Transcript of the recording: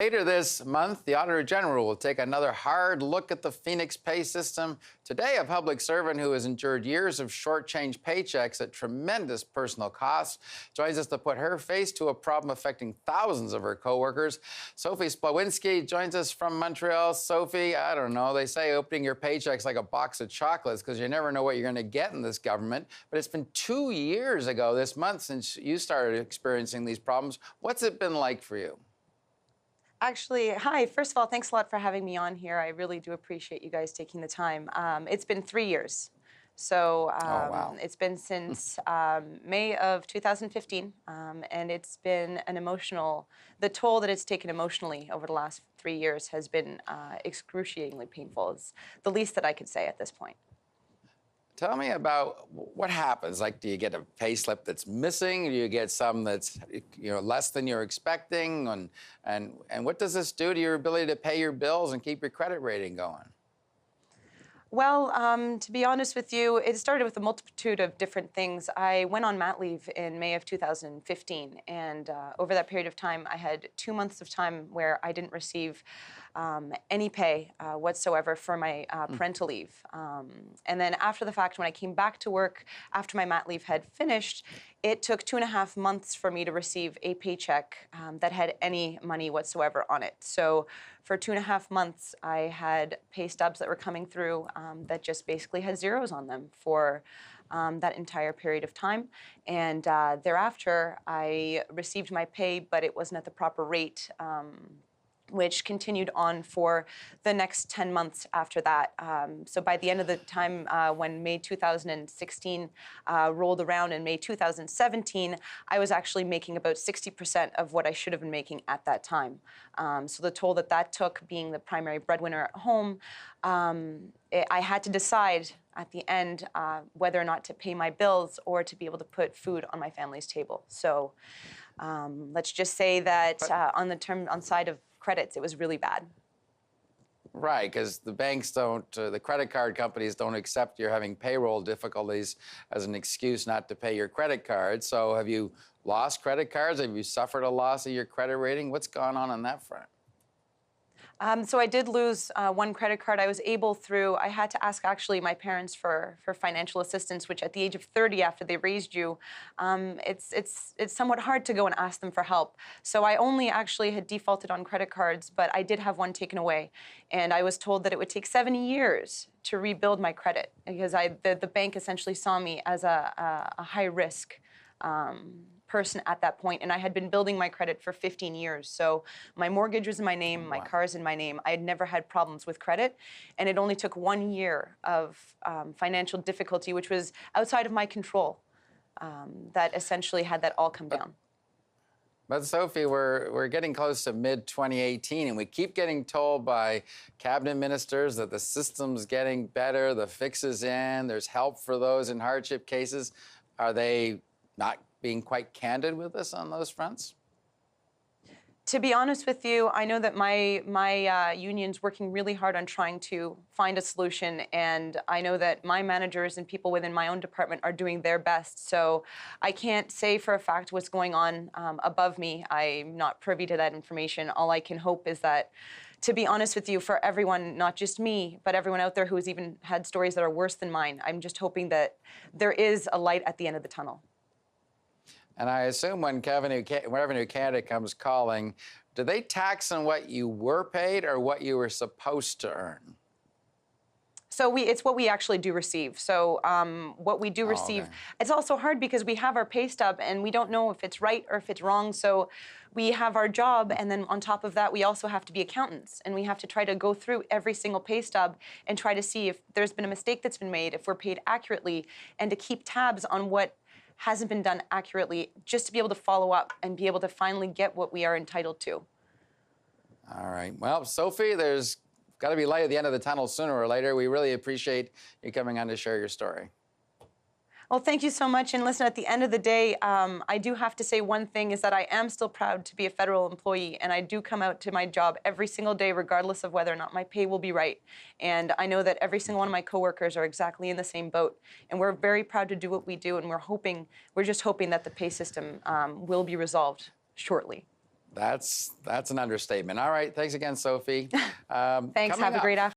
Later this month, the Auditor General will take another hard look at the Phoenix pay system. Today, a public servant who has endured years of shortchange paychecks at tremendous personal costs joins us to put her face to a problem affecting thousands of her coworkers. Sophie Splawinski joins us from Montreal. Sophie, I don't know, they say opening your paycheck's like a box of chocolates because you never know what you're going to get in this government. But it's been 2 years ago this month since you started experiencing these problems. What's it been like for you? Actually, hi. First of all, thanks a lot for having me on here. I really do appreciate you guys taking the time. It's been 3 years. So Oh, wow. it's been since May of 2015, and it's been the toll that it's taken emotionally over the last 3 years has been excruciatingly painful. It's the least that I could say at this point. Tell me about what happens. Like, do you get a pay slip that's missing? Do you get some that's, less than you're expecting? And what does this do to your ability to pay your bills and keep your credit rating going? Well, to be honest with you, it started with a multitude of different things. I went on mat leave in May of 2015, and over that period of time, I had 2 months of time where I didn't receive any pay whatsoever for my parental leave. And then after the fact, when I came back to work after my mat leave had finished, it took 2.5 months for me to receive a paycheck that had any money whatsoever on it. So for 2.5 months, I had pay stubs that were coming through that just basically had zeros on them for that entire period of time. And thereafter, I received my pay, but it wasn't at the proper rate, which continued on for the next 10 months after that. So by the end of the time when May 2016 rolled around in May 2017, I was actually making about 60% of what I should have been making at that time. So the toll that took, being the primary breadwinner at home, I had to decide at the end whether or not to pay my bills or to be able to put food on my family's table. So let's just say that on side of credits, it was really bad. Right, because the banks don't, the credit card companies don't accept you're having payroll difficulties as an excuse not to pay your credit card. So have you lost credit cards? Have you suffered a loss of your credit rating? What's gone on that front? So I did lose one credit card. I had to ask actually my parents for financial assistance, which at the age of 30, after they raised you, it's somewhat hard to go and ask them for help. So I only actually had defaulted on credit cards, but I did have one taken away. And I was told that it would take 7 years to rebuild my credit because the bank essentially saw me as a high-risk person at that point, and I had been building my credit for 15 years. So my mortgage was in my name, my car's in my name. I had never had problems with credit, and it only took 1 year of financial difficulty, which was outside of my control, that essentially had that all come down. But Sophie, we're getting close to mid-2018, and we keep getting told by cabinet ministers that the system's getting better, the fix is in, there's help for those in hardship cases. Are they not being quite candid with us on those fronts? To be honest with you, I know that my union's working really hard on trying to find a solution, and I know that my managers and people within my own department are doing their best. So I can't say for a fact what's going on above me. I'm not privy to that information. All I can hope is that, to be honest with you, for everyone, not just me, but everyone out there who has even had stories that are worse than mine, I'm just hoping that there is a light at the end of the tunnel. And I assume when Revenue Canada comes calling, do they tax on what you were paid or what you were supposed to earn? So it's what we actually do receive. So what we do receive, okay. It's also hard because we have our pay stub and we don't know if it's right or if it's wrong. So we have our job, and then on top of that, we also have to be accountants, and we have to try to go through every single pay stub and try to see if there's been a mistake that's been made, if we're paid accurately, and to keep tabs on what hasn't been done accurately, just to be able to follow up and be able to finally get what we are entitled to. All right. Well, Sophie, there's got to be light at the end of the tunnel sooner or later. We really appreciate you coming on to share your story. Well, thank you so much. And listen, at the end of the day, I do have to say one thing is that I am still proud to be a federal employee, and I do come out to my job every single day, regardless of whether or not my pay will be right. And I know that every single one of my coworkers are exactly in the same boat. And we're very proud to do what we do, and we're just hoping that the pay system will be resolved shortly. That's an understatement. All right. Thanks again, Sophie. Thanks. Coming Have a up, great afternoon.